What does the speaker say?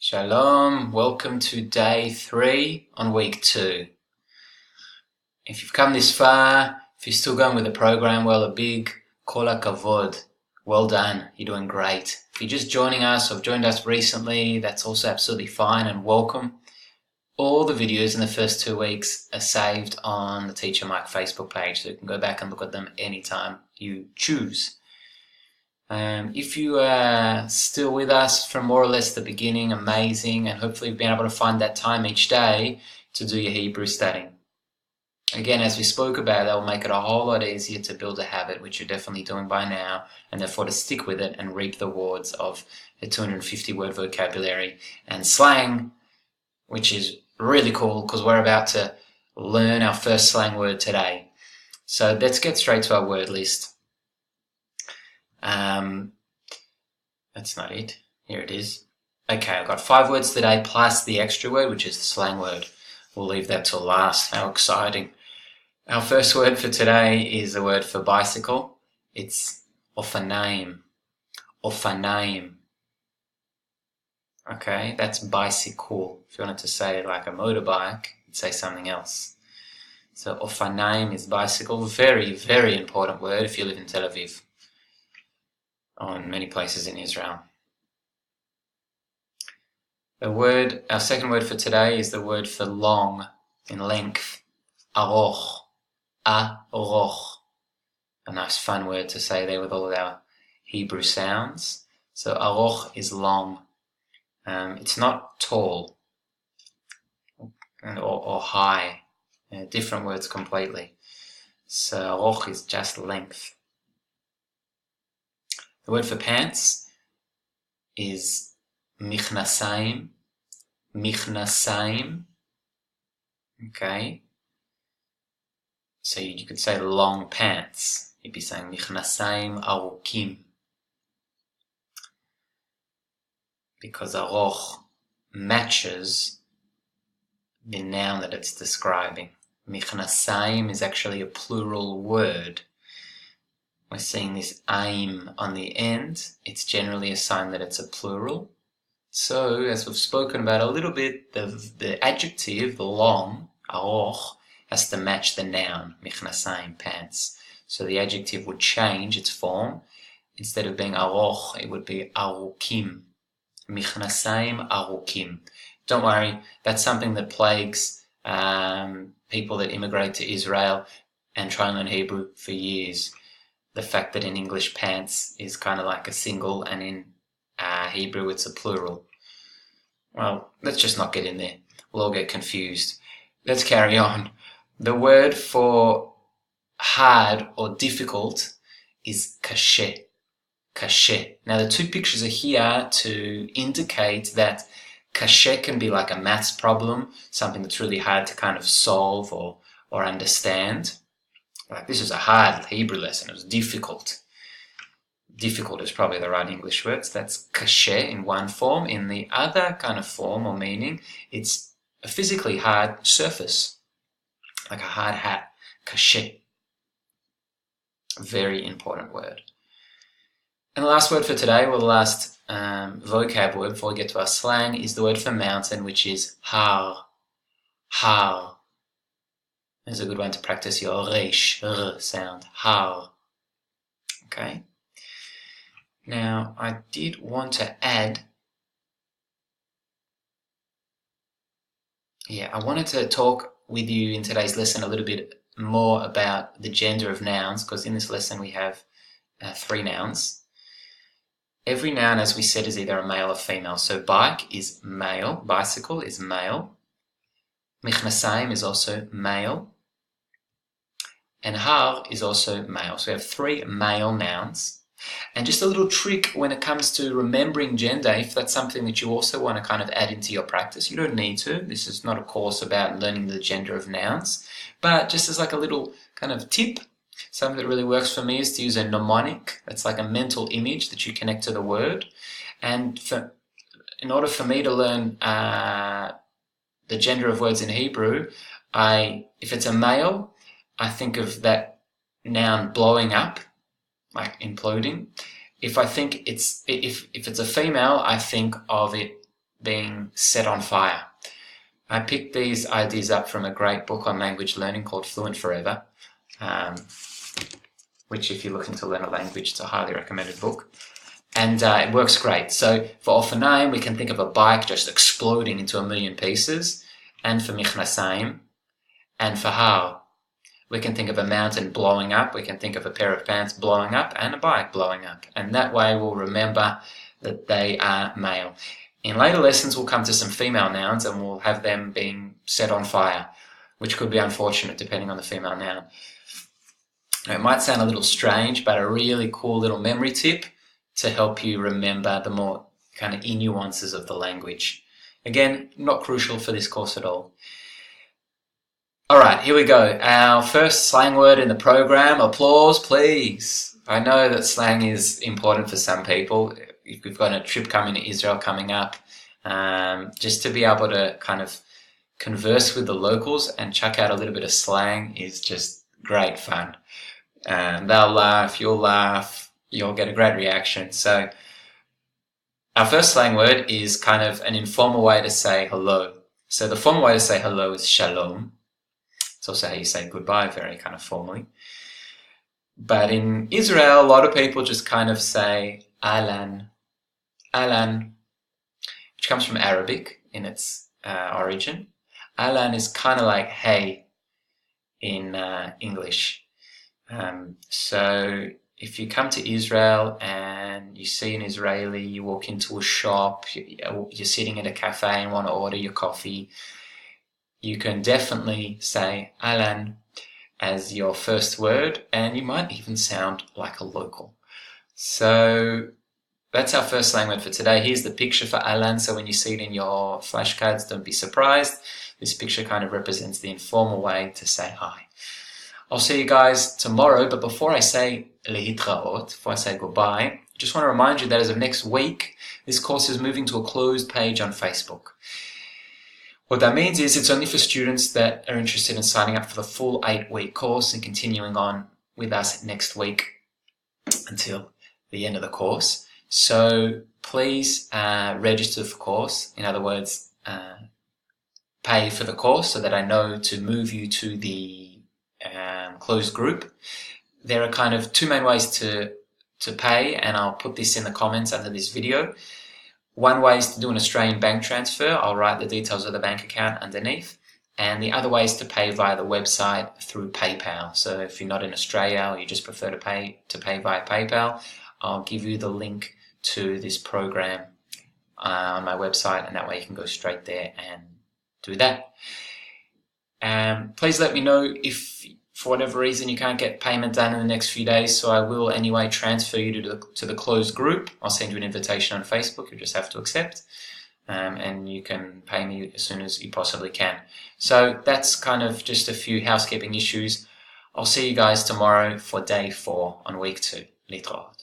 Shalom, welcome to day 3 on week 2. If you've come this far, if you're still going with the program, well, a big kol hakavod. Well done, you're doing great. If you're just joining us or have joined us recently, that's also absolutely fine and welcome. All the videos in the first 2 weeks are saved on the Teacher Mike Facebook page, so you can go back and look at them anytime you choose. If you are still with us from more or less the beginning, amazing, and hopefully you've been able to find that time each day to do your Hebrew studying. Again, as we spoke about, that will make it a whole lot easier to build a habit, which you're definitely doing by now, and therefore to stick with it and reap the rewards of a 250-word vocabulary and slang, which is really cool because we're about to learn our first slang word today. So let's get straight to our word list. That's not it. Here it is. Okay, I've got 5 words today plus the extra word, which is the slang word. We'll leave that till last. How exciting. Our first word for today is the word for bicycle. It's ofaneim. Ofaneim. Okay, that's bicycle. If you wanted to say like a motorbike, you'd say something else. So ofaneim is bicycle. Very, very important word if you live in Tel Aviv. Or in many places in Israel. Our second word for today is the word for long, in length, aroch, aroch. A nice fun word to say there with all of our Hebrew sounds. So aroch is long. It's not tall or high. Different words completely. So aroch is just length. The word for pants is michnasaim. Michnasaim. Okay. So you could say long pants. You'd be saying michnasaim arukim. Because aroch matches the noun that it's describing. Michnasaim is actually a plural word. We're seeing this aim on the end. It's generally a sign that it's a plural. So, as we've spoken about a little bit, the adjective, the long, aroch, has to match the noun, michnasaim, pants. So the adjective would change its form. Instead of being aroch, it would be arukim. Michnasaim arukim. Don't worry, that's something that plagues people that immigrate to Israel and try and learn Hebrew for years. The fact that in English pants is kind of like a single and in Hebrew it's a plural. Well, let's just not get in there. We'll all get confused. Let's carry on. The word for hard or difficult is kashe. Kashe. Now the 2 pictures are here to indicate that kashe can be like a maths problem, something that's really hard to kind of solve or understand. Like, this is a hard Hebrew lesson. It was difficult. Difficult is probably the right English word. So that's kashe in one form. In the other kind of form or meaning, it's a physically hard surface, like a hard hat. Kashe. Very important word. And the last word for today, or the last vocab word before we get to our slang, is the word for mountain, which is har. Har. There's a good one to practice your resh, r sound, har. Okay. Now, I did want to add, I wanted to talk with you in today's lesson a little bit more about the gender of nouns, because in this lesson we have 3 nouns. Every noun, as we said, is either a male or female. So bike is male, bicycle is male, michnasaim is also male, and har is also male. So we have 3 male nouns. And just a little trick when it comes to remembering gender, if that's something that you also want to kind of add into your practice. You don't need to. This is not a course about learning the gender of nouns. But just as like a little kind of tip, something that really works for me is to use a mnemonic. That's like a mental image that you connect to the word. And in order for me to learn the gender of words in Hebrew, if it's a male, I think of that noun blowing up, like imploding. If it's a female, I think of it being set on fire. I picked these ideas up from a great book on language learning called Fluent Forever, which if you're looking to learn a language, it's a highly recommended book. And it works great. So for Ofaneim, we can think of a bike just exploding into a million pieces. And for Michnasaim, and for Har, we can think of a mountain blowing up, we can think of a pair of pants blowing up, and a bike blowing up. And that way we'll remember that they are male. In later lessons, we'll come to some female nouns, and we'll have them being set on fire, which could be unfortunate depending on the female noun. Now, it might sound a little strange, but a really cool little memory tip to help you remember the more kind of nuances of the language. Again, not crucial for this course at all. Alright, here we go. Our first slang word in the program. Applause, please. I know that slang is important for some people. If we've got a trip coming to Israel coming up, just to be able to kind of converse with the locals and chuck out a little bit of slang is just great fun. They'll laugh, you'll get a great reaction. So our first slang word is kind of an informal way to say hello. So the formal way to say hello is shalom. It's also how you say goodbye, very kind of formally. But in Israel, a lot of people just kind of say Alan, which comes from Arabic in its origin. Alan is kind of like hey in English. So if you come to Israel and you see an Israeli, you walk into a shop, you're sitting at a cafe and want to order your coffee, you can definitely say Alan as your first word, and you might even sound like a local. So that's our first slang word for today. Here's the picture for Alan, so when you see it in your flashcards, don't be surprised. This picture kind of represents the informal way to say hi. I'll see you guys tomorrow, but before I say lehitraot, before I say goodbye, I just want to remind you that as of next week, this course is moving to a closed page on Facebook. What that means is it's only for students that are interested in signing up for the full 8-week course and continuing on with us next week until the end of the course. So please register for the course. In other words, pay for the course so that I know to move you to the closed group. There are kind of two main ways to pay, and I'll put this in the comments under this video. One way is to do an Australian bank transfer. I'll write the details of the bank account underneath. And the other way is to pay via the website through PayPal. So if you're not in Australia or you just prefer to pay via PayPal, I'll give you the link to this program on my website, and that way you can go straight there and do that. Please let me know if for whatever reason you can't get payment done in the next few days, so I will anyway transfer you to the closed group. I'll send you an invitation on Facebook, you just have to accept, and you can pay me as soon as you possibly can. So that's kind of just a few housekeeping issues. I'll see you guys tomorrow for day 4 on week 2. Litraot.